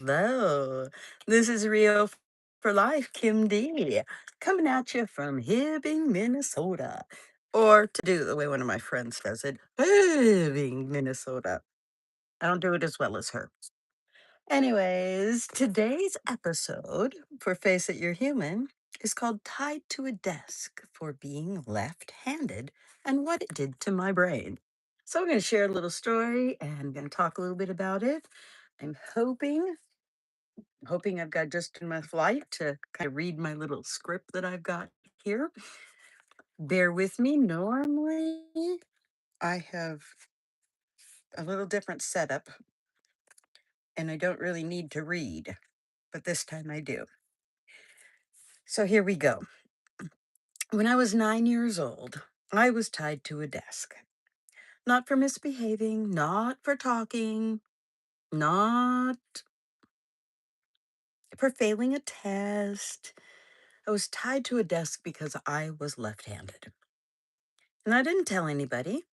Hello. This is Rio for Life, Kim D, coming at you from Hibbing, Minnesota. Or to do it the way one of my friends does it, Hibbing, Minnesota. I don't do it as well as her. Anyways, today's episode for Face It You're Human is called Tied to a Desk for Being Left-Handed and What It Did to My Brain. So I'm going to share a little story and I'm going to talk a little bit about it. I'm hoping I've got just enough light to kind of read my little script that I've got here. Bear with me. Normally, I have a little different setup and I don't really need to read, but this time I do. So here we go. When I was 9 years old, I was tied to a desk. Not for misbehaving, not for talking, not for failing a test. I was tied to a desk because I was left handed. And I didn't tell anybody.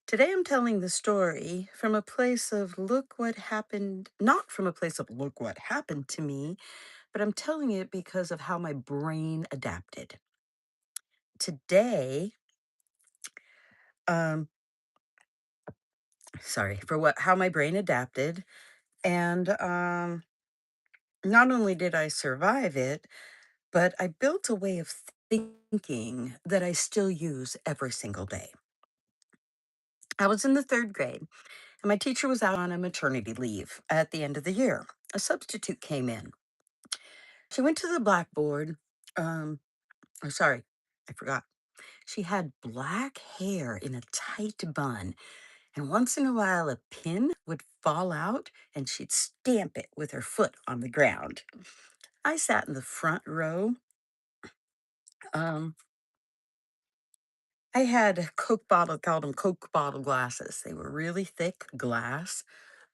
Today I'm telling the story from a place of look what happened, not from a place of look what happened to me, but I'm telling it because of how my brain adapted. Today, um, sorry, for what how my brain adapted. And not only did I survive it, but I built a way of thinking that I still use every single day. I was in the third grade, and my teacher was out on a maternity leave at the end of the year. A substitute came in. She went to the blackboard. Um, oh, sorry, I forgot. She had black hair in a tight bun, and once in a while, a pin would fall out, and she'd stamp it with her foot on the ground. I sat in the front row. Um, I had Coke bottle, called them Coke bottle glasses. They were really thick glass.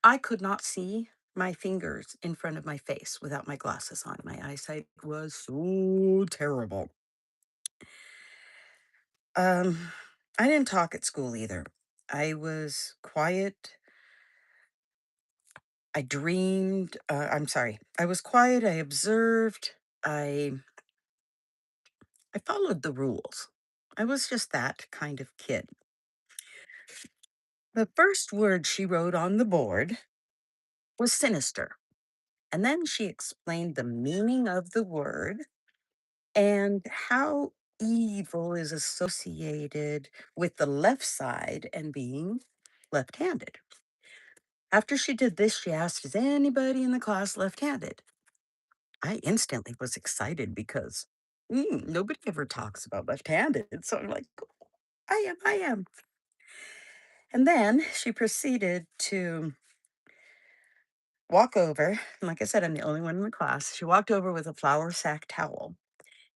I could not see my fingers in front of my face without my glasses on. My eyesight was so terrible. Um, I didn't talk at school either. I was quiet. I dreamed. I'm sorry. I was quiet. I observed. I I followed the rules. I was just that kind of kid. The first word she wrote on the board was sinister. And then she explained the meaning of the word and how evil is associated with the left side and being left handed. After she did this, she asked, is anybody in the class left handed? I instantly was excited because nobody ever talks about left handed. So I'm like, I am. And then she proceeded to walk over. And like I said, I'm the only one in the class. She walked over with a flour sack towel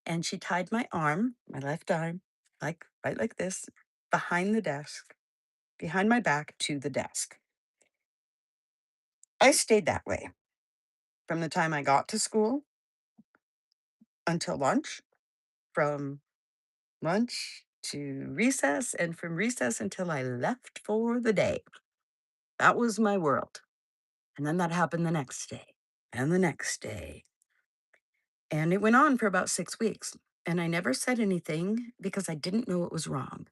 and she tied my arm, my left arm, like right like this, behind the desk, behind my back to the desk. I stayed that way from the time I got to school until lunch, from lunch to recess, and from recess until I left for the day. That was my world. And then that happened the next day and the next day. And it went on for about 6 weeks. And I never said anything because I didn't know it was wrong.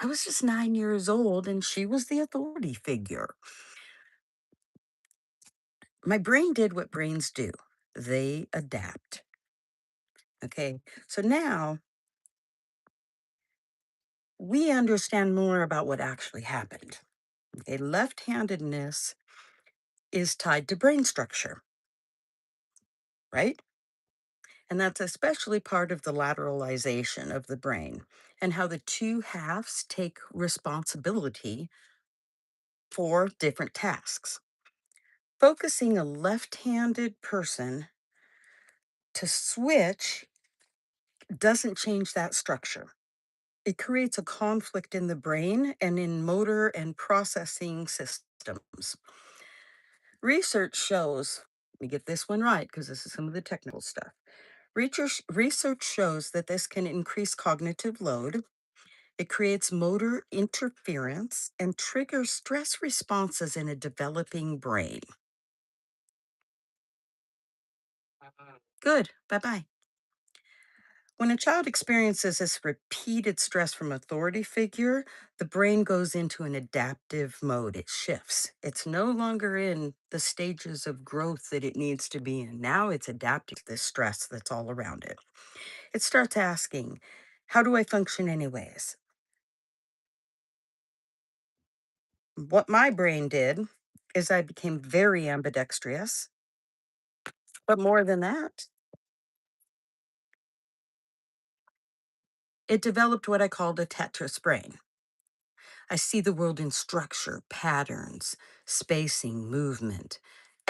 I was just 9 years old and she was the authority figure. My brain did what brains do, they adapt. Okay. So now we understand more about what actually happened. Okay. Left handedness is tied to brain structure, right? And that's especially part of the lateralization of the brain and how the two halves take responsibility for different tasks. Focusing a left handed person to switch doesn't change that structure. It creates a conflict in the brain and in motor and processing systems. Research shows, let me get this one right because this is some of the technical stuff. Research shows that this can increase cognitive load. It creates motor interference and triggers stress responses in a developing brain. Good. Bye bye. When a child experiences this repeated stress from authority figure, the brain goes into an adaptive mode. It shifts. It's no longer in the stages of growth that it needs to be in. Now it's adapting to this stress that's all around it. It starts asking, how do I function anyways? What my brain did is I became very ambidextrous, but more than that, it developed what I called a Tetris brain. I see the world in structure, patterns, spacing, movement.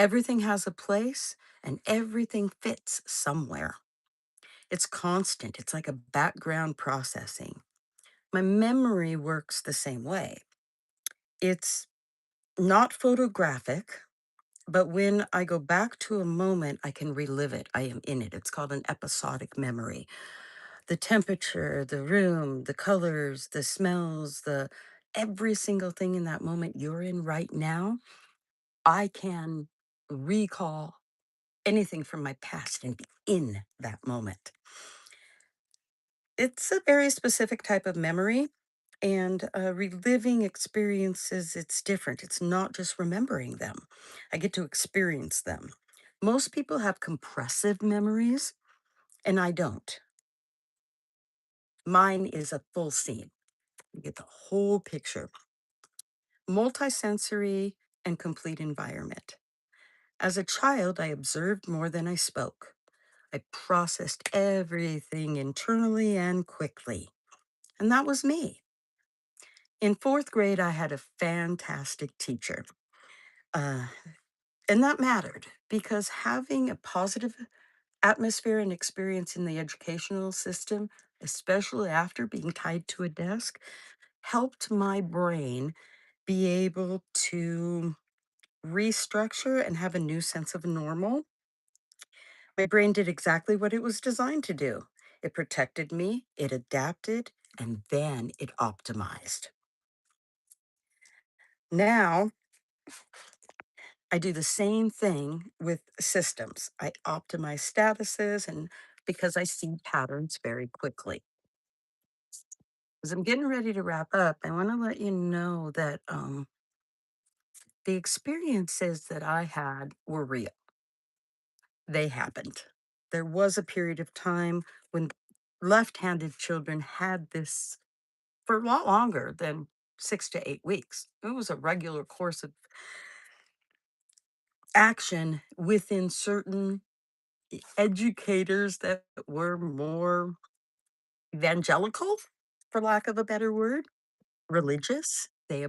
Everything has a place and everything fits somewhere. It's constant, it's like a background processing. My memory works the same way. It's not photographic, but when I go back to a moment, I can relive it. I am in it. It's called an episodic memory. The temperature, the room, the colors, the smells, the every single thing in that moment you're in right now, I can recall anything from my past and be in that moment. It's a very specific type of memory, and reliving experiences, it's different. It's not just remembering them, I get to experience them. Most people have compressive memories, and I don't. Mine is a full scene. You get the whole picture, multisensory and complete environment. As a child, I observed more than I spoke. I processed everything internally and quickly. And that was me. In fourth grade, I had a fantastic teacher. Uh, and that mattered because having a positive atmosphere and experience in the educational system, especially after being tied to a desk, helped my brain be able to restructure and have a new sense of normal. My brain did exactly what it was designed to do. It protected me, it adapted, and then it optimized. Now, I do the same thing with systems. I optimize statuses and because I see patterns very quickly. As I'm getting ready to wrap up, I want to let you know that the experiences that I had were real. They happened. There was a period of time when left-handed children had this for a lot longer than 6 to 8 weeks. It was a regular course of action within certain educators that were more evangelical, for lack of a better word, religious. They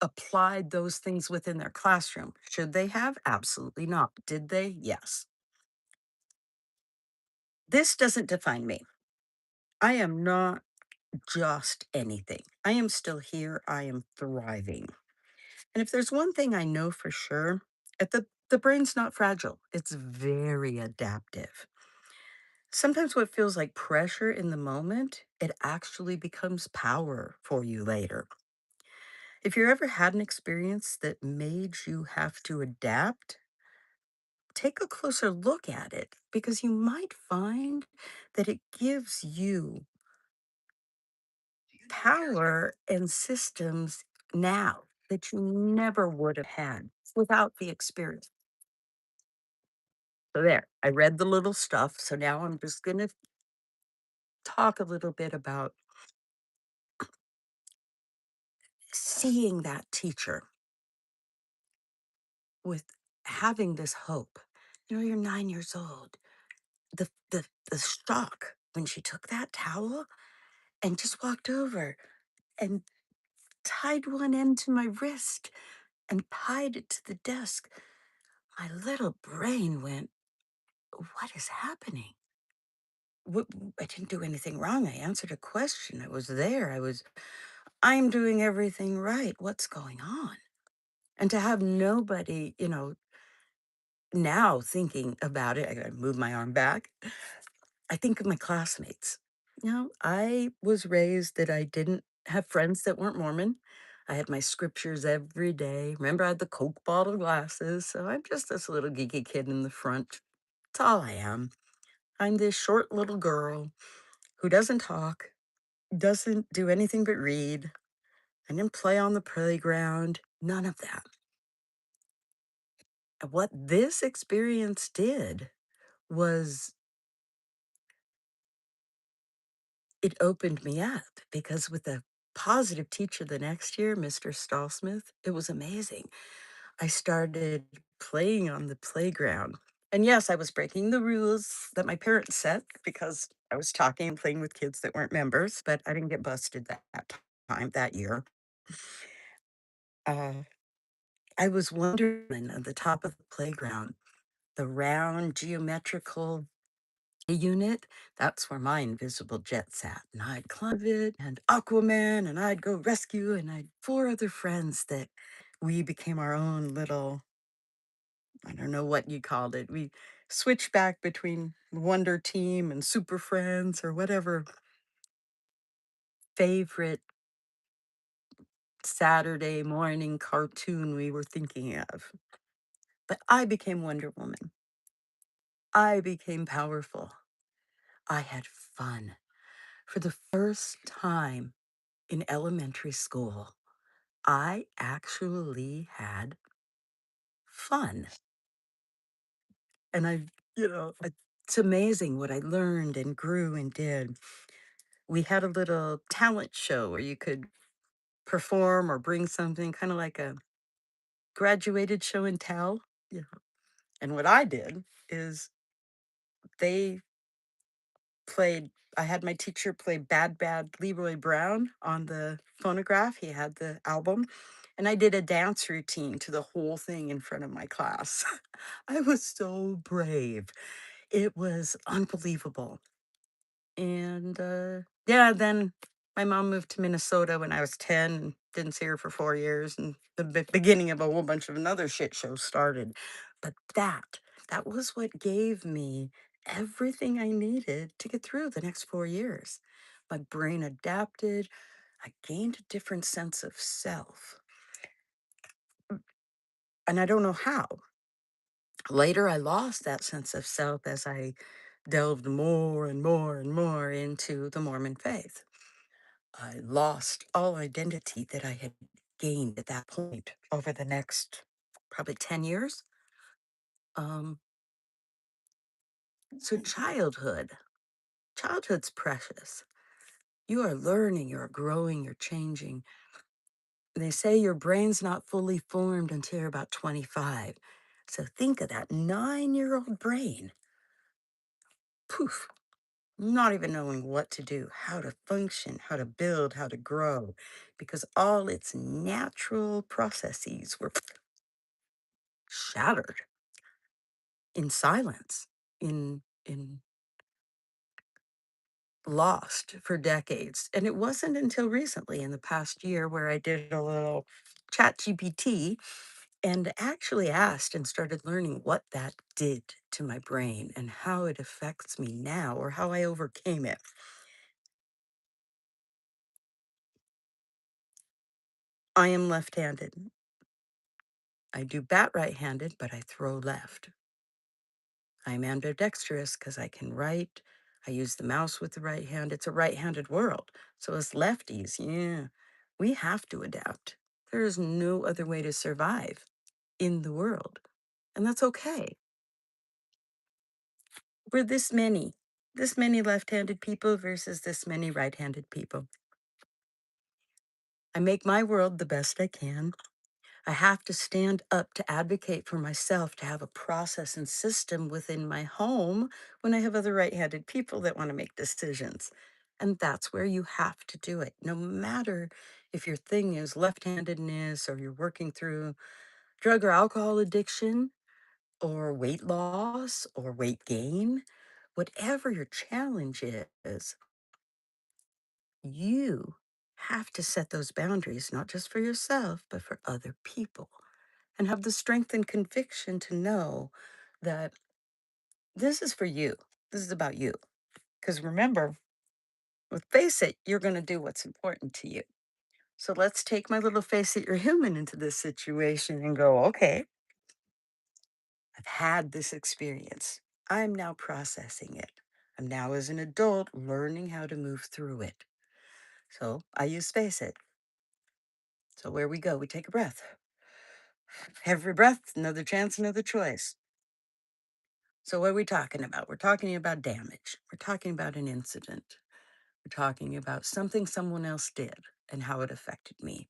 applied those things within their classroom. Should they have? Absolutely not. Did they? Yes. This doesn't define me. I am not just anything. I am still here. I am thriving. And if there's one thing I know for sure, the brain's not fragile. It's very adaptive. Sometimes what feels like pressure in the moment, it actually becomes power for you later. If you ever had an experience that made you have to adapt, take a closer look at it because you might find that it gives you power and systems now that you never would have had without the experience. So there, I read the little stuff. So now I'm just going to talk a little bit about seeing that teacher with having this hope. You know, you're 9 years old. The shock when she took that towel and just walked over and tied one end to my wrist and tied it to the desk. My little brain went, "What is happening? I didn't do anything wrong. I answered a question. I was there. I'm doing everything right. What's going on?" And to have nobody, now thinking about it, I gotta move my arm back. I think of my classmates. I was raised that I didn't have friends that weren't Mormon. I had my scriptures every day. Remember, I had the Coke bottle glasses. So I'm just this little geeky kid in the front. That's all I am. I'm this short little girl who doesn't talk, doesn't do anything but read. I didn't play on the playground, none of that. And what this experience did was it opened me up because with a positive teacher the next year, Mr. Stallsmith, it was amazing. I started playing on the playground. And yes, I was breaking the rules that my parents set because I was talking and playing with kids that weren't members, but I didn't get busted that time, that year. Uh, I was wondering at the top of the playground, the round geometrical unit, that's where my invisible jet sat. And I'd climb it and Aquaman, and I'd go rescue, and I'd four other friends that we became our own little, I don't know what you called it. We switched back between Wonder Team and Super Friends or whatever favorite Saturday morning cartoon we were thinking of. But I became Wonder Woman. I became powerful. I had fun. For the first time in elementary school, I actually had fun. And it's amazing what I learned and grew and did. We had a little talent show where you could perform or bring something, kind of like a graduated show and tell. Yeah. And what I did is they played, I had my teacher play Bad Bad Leroy Brown on the phonograph. He had the album. And I did a dance routine to the whole thing in front of my class. I was so brave. It was unbelievable. And yeah, then my mom moved to Minnesota when I was 10 and didn't see her for 4 years. And the beginning of a whole bunch of another shit show started. But that was what gave me everything I needed to get through the next 4 years. My brain adapted. I gained a different sense of self. And I don't know how. Later, I lost that sense of self as I delved more and more and more into the Mormon faith. I lost all identity that I had gained at that point over the next probably 10 years. Um, so childhood's precious. You are learning, you're growing, you're changing. They say your brain's not fully formed until you're about 25. So think of that 9-year-old brain. Poof, not even knowing what to do, how to function, how to build, how to grow, because all its natural processes were shattered in silence, in lost for decades. And it wasn't until recently in the past year where I did a little chat GPT and actually asked and started learning what that did to my brain and how it affects me now or how I overcame it. I am left-handed. I do bat right-handed, but I throw left. I'm ambidextrous because I can write. I use the mouse with the right hand. It's a right-handed world. So as lefties, yeah, we have to adapt. There is no other way to survive in the world. And that's okay. We're this many left-handed people versus this many right-handed people. I make my world the best I can. I have to stand up to advocate for myself, to have a process and system within my home when I have other right handed people that want to make decisions. And that's where you have to do it. No matter if your thing is left handedness or you're working through drug or alcohol addiction or weight loss or weight gain, whatever your challenge is, you have to set those boundaries, not just for yourself, but for other people and have the strength and conviction to know that this is for you. This is about you. Because remember, with Face It, you're going to do what's important to you. So let's take my little Face It, you're human into this situation and go, okay, I've had this experience. I'm now processing it. I'm now, as an adult, learning how to move through it. So I use Space It. So where we go, we take a breath. Every breath, another chance, another choice. So what are we talking about? We're talking about damage. We're talking about an incident. We're talking about something someone else did and how it affected me.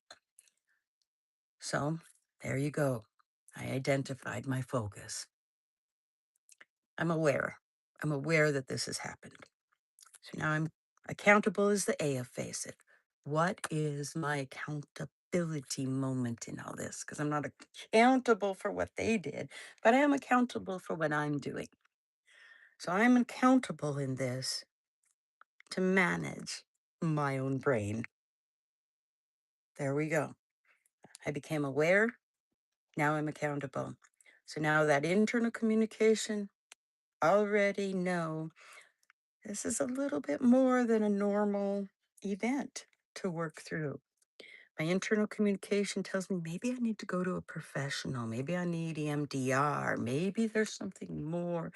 So there you go. I identified my focus. I'm aware. I'm aware that this has happened. So now I'm accountable is the A of Face It. What is my accountability moment in all this? Because I'm not accountable for what they did, but I am accountable for what I'm doing. So I'm accountable in this to manage my own brain. There we go. I became aware. Now I'm accountable. So now that internal communication, already know this is a little bit more than a normal event to work through. My internal communication tells me maybe I need to go to a professional. Maybe I need EMDR. Maybe there's something more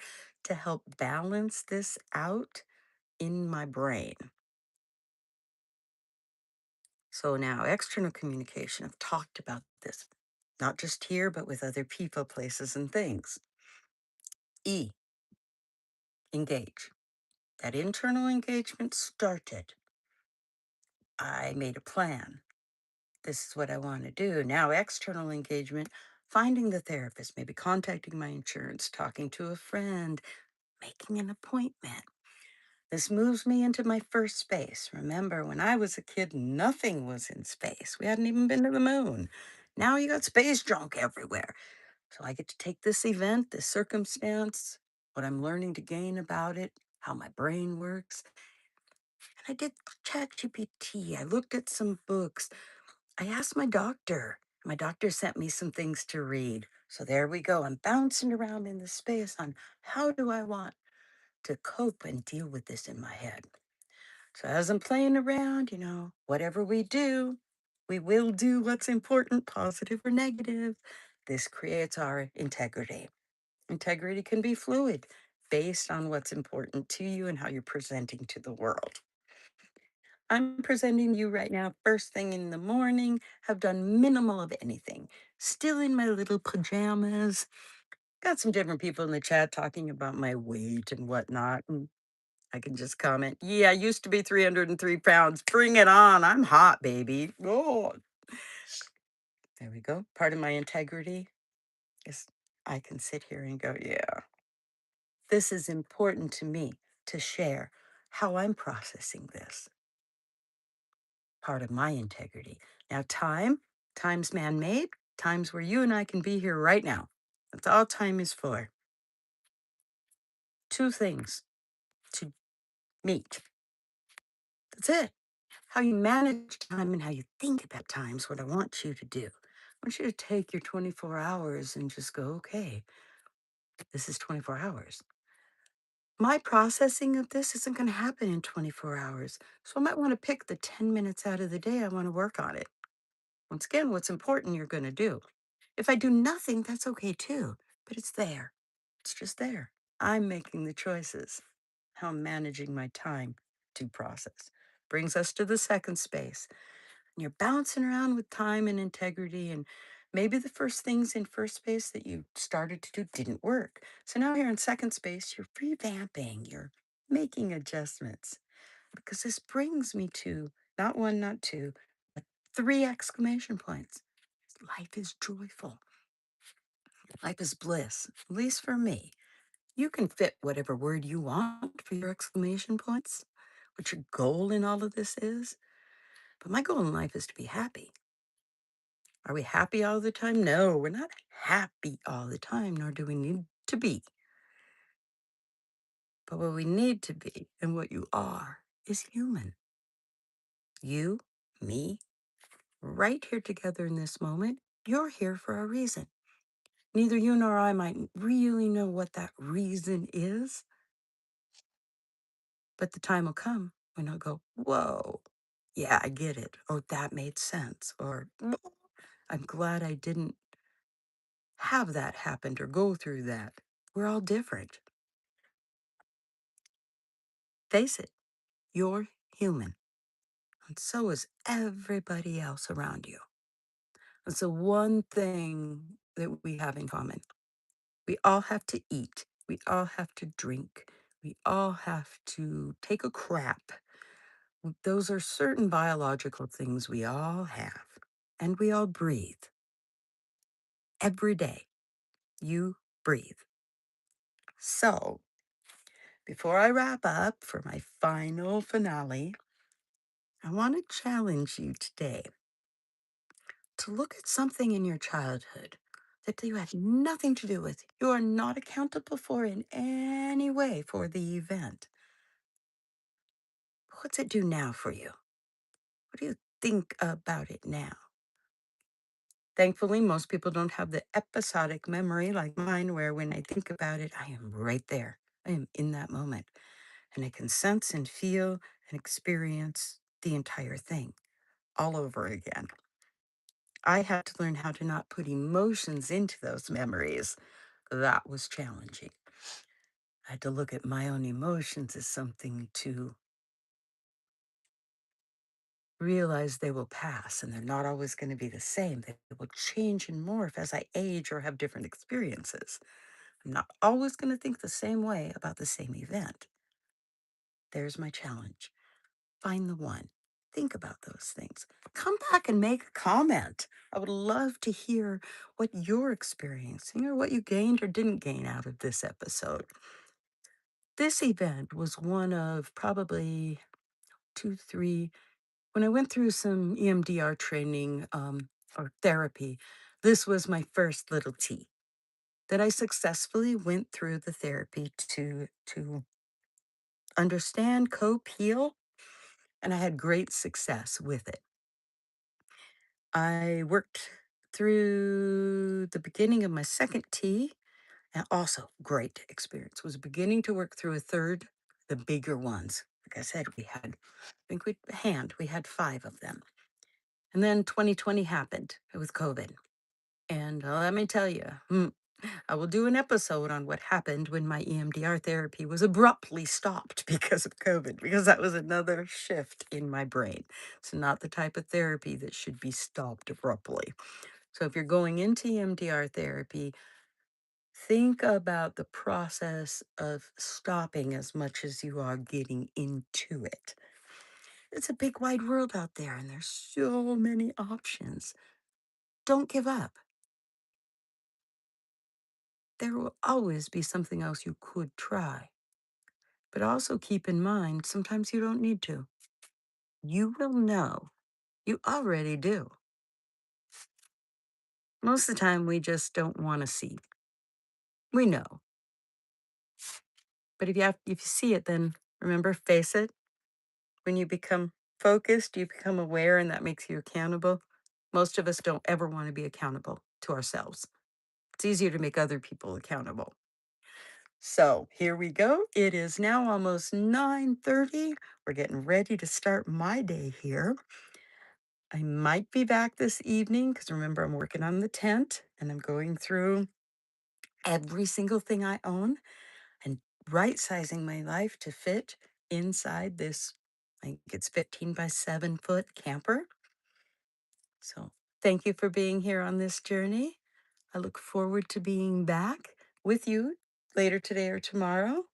to help balance this out in my brain. So now, external communication, I've talked about this, not just here, but with other people, places, and things. E, engage. That internal engagement started. I made a plan. This is what I want to do. Now, external engagement, finding the therapist, maybe contacting my insurance, talking to a friend, making an appointment. This moves me into my first space. Remember, when I was a kid, nothing was in space. We hadn't even been to the moon. Now you got space junk everywhere. So I get to take this event, this circumstance, what I'm learning to gain about it, how my brain works. And I did ChatGPT. I looked at some books. I asked my doctor. My doctor sent me some things to read. So there we go. I'm bouncing around in the space on how do I want to cope and deal with this in my head. So as I'm playing around, whatever we do, we will do what's important, positive or negative. This creates our integrity. Integrity can be fluid based on what's important to you and how you're presenting to the world. I'm presenting you right now, first thing in the morning, have done minimal of anything. Still in my little pajamas. Got some different people in the chat talking about my weight and whatnot. And I can just comment, yeah, I used to be 303 pounds. Bring it on. I'm hot, baby. Oh, there we go. Part of my integrity is I can sit here and go, yeah, this is important to me to share how I'm processing this. Part of my integrity. Now, time's man made, times where you and I can be here right now. That's all time is for. Two things to meet. That's it. How you manage time and how you think about time is what I want you to do. I want you to take your 24 hours and just go, okay, this is 24 hours. My processing of this isn't going to happen in 24 hours. So I might want to pick the 10 minutes out of the day I want to work on it. Once again, what's important you're going to do. If I do nothing, that's okay too, but it's there. It's just there. I'm making the choices, how I'm managing my time to process. Brings us to the second space. And you're bouncing around with time and integrity, and maybe the first things in first space that you started to do didn't work. So now here in second space, you're revamping, you're making adjustments. Because this brings me to not one, not two, but three exclamation points. Life is joyful. Life is bliss, at least for me. You can fit whatever word you want for your exclamation points, what your goal in all of this is. But my goal in life is to be happy. Are we happy all the time? No, we're not happy all the time, nor do we need to be. But what we need to be and what you are is human. You, me, right here together in this moment, you're here for a reason. Neither you nor I might really know what that reason is, but the time will come when I'll go, whoa, yeah, I get it. Oh, that made sense. Or "Oh, I'm glad I didn't have that happen or go through that." We're all different. Face it, you're human, and so is everybody else around you. That's the one thing that we have in common. We all have to eat. We all have to drink. We all have to take a crap. Those are certain biological things we all have. And we all breathe. Every day, you breathe. So, before I wrap up for my final finale, I want to challenge you today to look at something in your childhood that you had nothing to do with. You are not accountable for in any way for the event. What's it do now for you? What do you think about it now? Thankfully, most people don't have the episodic memory like mine, where when I think about it, I am right there. I am in that moment. And I can sense and feel and experience the entire thing all over again. I had to learn how to not put emotions into those memories. That was challenging. I had to look at my own emotions as something to realize they will pass and they're not always going to be the same. They will change and morph as I age or have different experiences. I'm not always going to think the same way about the same event. There's my challenge. Find the one. Think about those things. Come back and make a comment. I would love to hear what you're experiencing or what you gained or didn't gain out of this episode. This event was one of probably two, three. When I went through some EMDR training or therapy, this was my first little T that I successfully went through the therapy to understand, cope, heal, and I had great success with it. I worked through the beginning of my second T, and also great experience. Was beginning to work through a third, the bigger ones. Like I said, we had 5 of them. And then 2020 happened with COVID. And let me tell you, I will do an episode on what happened when my EMDR therapy was abruptly stopped because of COVID, because that was another shift in my brain. It's not the type of therapy that should be stopped abruptly. So if you're going into EMDR therapy, think about the process of stopping as much as you are getting into it. It's a big wide world out there, and there's so many options. Don't give up. There will always be something else you could try. But also keep in mind, sometimes you don't need to. You will know. You already do. Most of the time, we just don't want to see. We know. But if you see it, then remember, face it. When you become focused, you become aware, and that makes you accountable. Most of us don't ever want to be accountable to ourselves. It's easier to make other people accountable. So here we go. It is now almost 9:30. We're getting ready to start my day here. I might be back this evening because remember, I'm working on the tent and I'm going through every single thing I own and right sizing my life to fit inside this, I think it's 15 by 7 foot camper. So thank you for being here on this journey. I look forward to being back with you later today or tomorrow.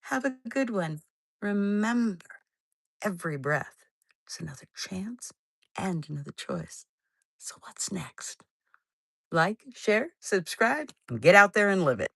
Have a good one. Remember, every breath is another chance and another choice. So what's next? Like, share, subscribe, and get out there and live it.